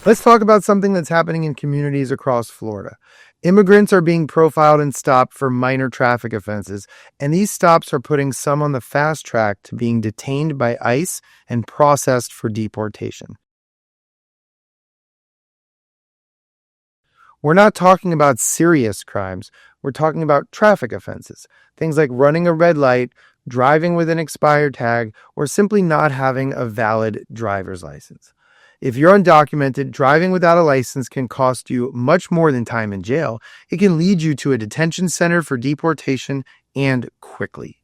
Let's talk about something that's happening in communities across Florida. Immigrants are being profiled and stopped for minor traffic offenses, and these stops are putting some on the fast track to being detained by ICE and processed for deportation. We're not talking about serious crimes. We're talking about traffic offenses. Things like running a red light, driving with an expired tag, or simply not having a valid driver's license. If you're undocumented, driving without a license can cost you much more than time in jail. It can lead you to a detention center for deportation, and quickly.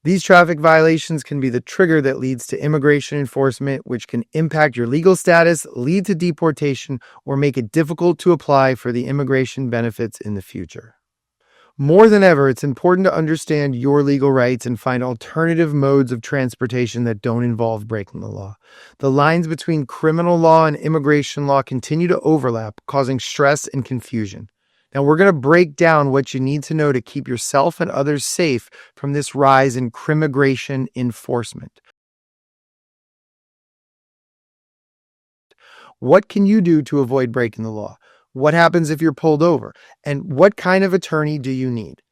These traffic violations can be the trigger that leads to immigration enforcement, which can impact your legal status, lead to deportation, or make it difficult to apply for the immigration benefits in the future. More than ever, it's important to understand your legal rights and find alternative modes of transportation that don't involve breaking the law. The lines between criminal law and immigration law continue to overlap, causing stress and confusion. Now, we're going to break down what you need to know to keep yourself and others safe from this rise in crimmigration enforcement. What can you do to avoid breaking the law? What happens if you're pulled over? And what kind of attorney do you need?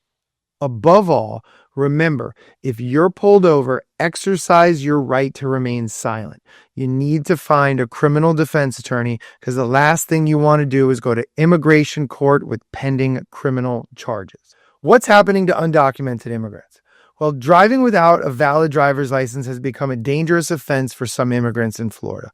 Above all, remember, if you're pulled over, exercise your right to remain silent. You need to find a criminal defense attorney because the last thing you want to do is go to immigration court with pending criminal charges. What's happening to undocumented immigrants? Well, driving without a valid driver's license has become a dangerous offense for some immigrants in Florida.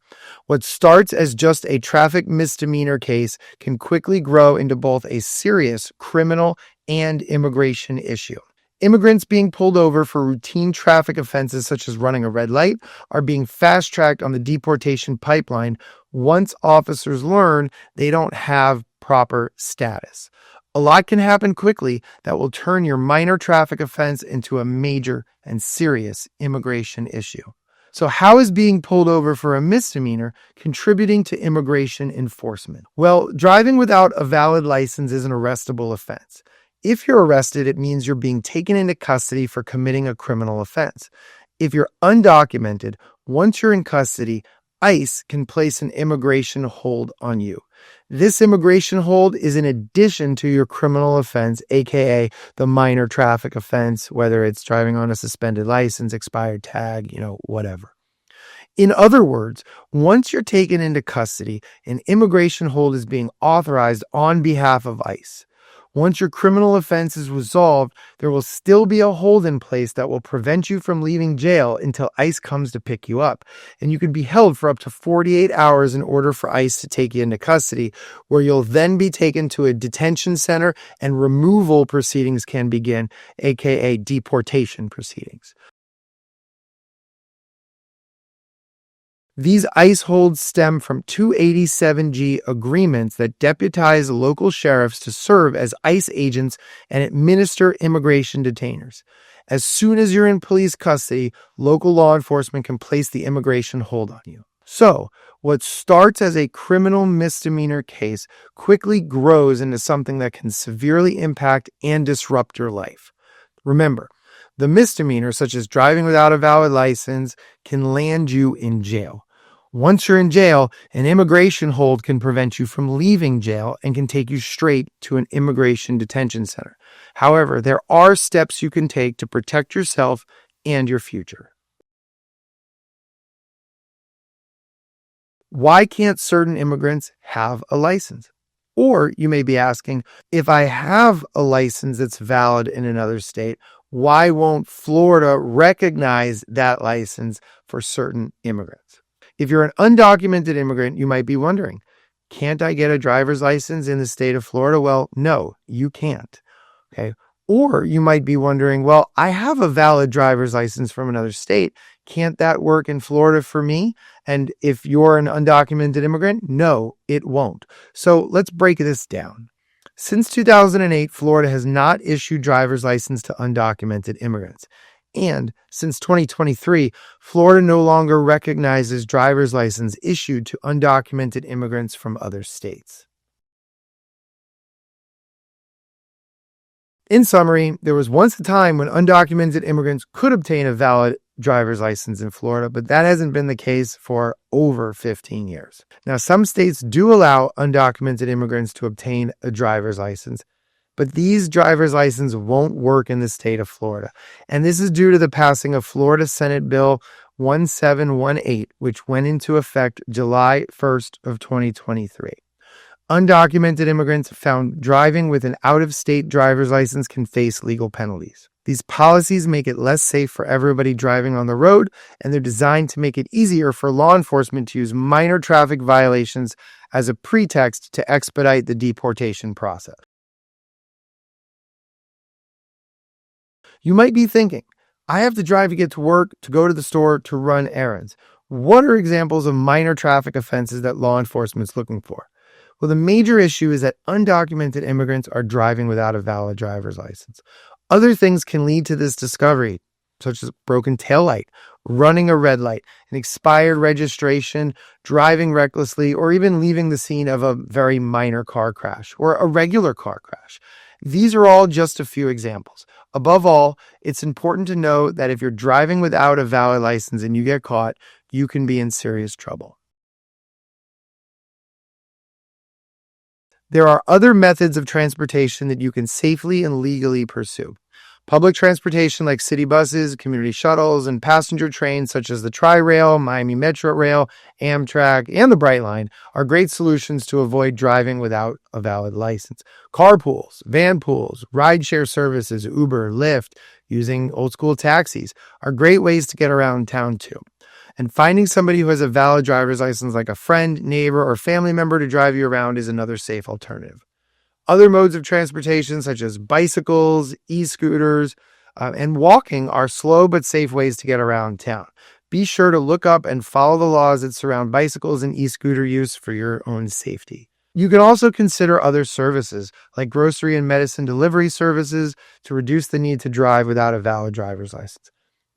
What starts as just a traffic misdemeanor case can quickly grow into both a serious criminal and immigration issue. Immigrants being pulled over for routine traffic offenses such as running a red light are being fast-tracked on the deportation pipeline once officers learn they don't have proper status. A lot can happen quickly that will turn your minor traffic offense into a major and serious immigration issue. So how is being pulled over for a misdemeanor contributing to immigration enforcement? Well, driving without a valid license is an arrestable offense. If you're arrested, it means you're being taken into custody for committing a criminal offense. If you're undocumented, once you're in custody, ICE can place an immigration hold on you. This immigration hold is in addition to your criminal offense, aka the minor traffic offense, whether it's driving on a suspended license, expired tag, whatever. In other words, once you're taken into custody, an immigration hold is being authorized on behalf of ICE. Once your criminal offense is resolved, there will still be a hold in place that will prevent you from leaving jail until ICE comes to pick you up. And you could be held for up to 48 hours in order for ICE to take you into custody, where you'll then be taken to a detention center and removal proceedings can begin, aka deportation proceedings. These ICE holds stem from 287G agreements that deputize local sheriffs to serve as ICE agents and administer immigration detainers. As soon as you're in police custody, local law enforcement can place the immigration hold on you. So, what starts as a criminal misdemeanor case quickly grows into something that can severely impact and disrupt your life. Remember, the misdemeanor, such as driving without a valid license, can land you in jail. Once you're in jail, an immigration hold can prevent you from leaving jail and can take you straight to an immigration detention center. However, there are steps you can take to protect yourself and your future. Why can't certain immigrants have a license? Or you may be asking, if I have a license that's valid in another state, why won't Florida recognize that license for certain immigrants? If you're an undocumented immigrant, you might be wondering, can't I get a driver's license in the state of Florida? Well, no, you can't. Okay. Or you might be wondering, well, I have a valid driver's license from another state. Can't that work in Florida for me? And if you're an undocumented immigrant, no, it won't. So let's break this down. Since 2008, Florida has not issued driver's license to undocumented immigrants. And since 2023, Florida no longer recognizes driver's license issued to undocumented immigrants from other states. In summary, there was once a time when undocumented immigrants could obtain a valid driver's license in Florida, but that hasn't been the case for over 15 years. Now, some states do allow undocumented immigrants to obtain a driver's license, but these driver's licenses won't work in the state of Florida. And this is due to the passing of Florida Senate Bill 1718, which went into effect July 1st of 2023. Undocumented immigrants found driving with an out-of-state driver's license can face legal penalties. These policies make it less safe for everybody driving on the road, and they're designed to make it easier for law enforcement to use minor traffic violations as a pretext to expedite the deportation process. You might be thinking, I have to drive to get to work, to go to the store, to run errands. What are examples of minor traffic offenses that law enforcement is looking for? Well, the major issue is that undocumented immigrants are driving without a valid driver's license. Other things can lead to this discovery, such as broken taillight, running a red light, an expired registration, driving recklessly, or even leaving the scene of a very minor car crash or a regular car crash. These are all just a few examples. Above all, it's important to know that if you're driving without a valid license and you get caught, you can be in serious trouble. There are other methods of transportation that you can safely and legally pursue. Public transportation like city buses, community shuttles, and passenger trains such as the Tri-Rail, Miami Metro Rail, Amtrak, and the Brightline are great solutions to avoid driving without a valid license. Carpools, van pools, rideshare services, Uber, Lyft, using old school taxis are great ways to get around town too. And finding somebody who has a valid driver's license like a friend, neighbor, or family member to drive you around is another safe alternative. Other modes of transportation such as bicycles, e-scooters, and walking are slow but safe ways to get around town. Be sure to look up and follow the laws that surround bicycles and e-scooter use for your own safety. You can also consider other services like grocery and medicine delivery services to reduce the need to drive without a valid driver's license.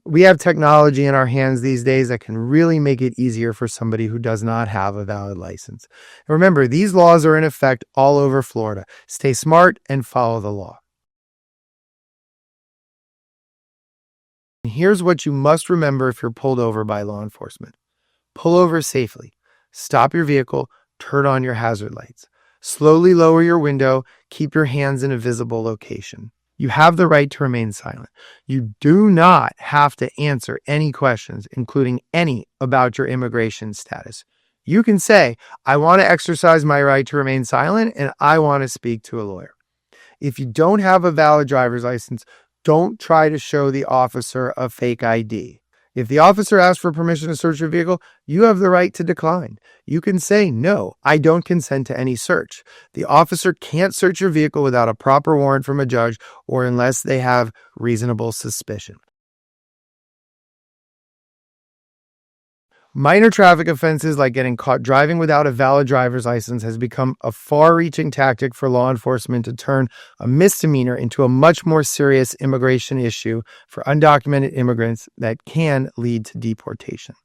We have technology in our hands these days that can really make it easier for somebody who does not have a valid license. Remember, these laws are in effect all over Florida. Stay smart and follow the law. Here's what you must remember if you're pulled over by law enforcement. Pull over safely. Stop your vehicle. Turn on your hazard lights. Slowly lower your window. Keep your hands in a visible location. You have the right to remain silent. You do not have to answer any questions, including any about your immigration status. You can say, I want to exercise my right to remain silent and I want to speak to a lawyer. If you don't have a valid driver's license, don't try to show the officer a fake ID. If the officer asks for permission to search your vehicle, you have the right to decline. You can say, no, I don't consent to any search. The officer can't search your vehicle without a proper warrant from a judge or unless they have reasonable suspicion. Minor traffic offenses like getting caught driving without a valid driver's license has become a far-reaching tactic for law enforcement to turn a misdemeanor into a much more serious immigration issue for undocumented immigrants that can lead to deportation.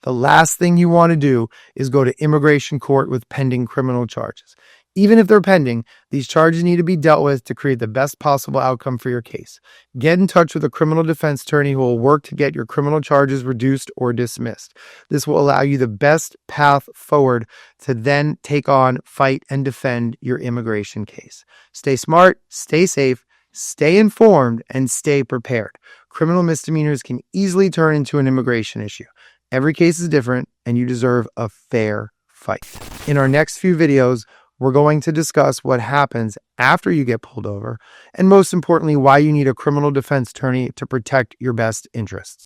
The last thing you want to do is go to immigration court with pending criminal charges. Even if they're pending, these charges need to be dealt with to create the best possible outcome for your case. Get in touch with a criminal defense attorney who will work to get your criminal charges reduced or dismissed. This will allow you the best path forward to then take on, fight, and defend your immigration case. Stay smart, stay safe, stay informed, and stay prepared. Criminal misdemeanors can easily turn into an immigration issue. Every case is different, and you deserve a fair fight. In our next few videos, we're going to discuss what happens after you get pulled over, and most importantly, why you need a criminal defense attorney to protect your best interests.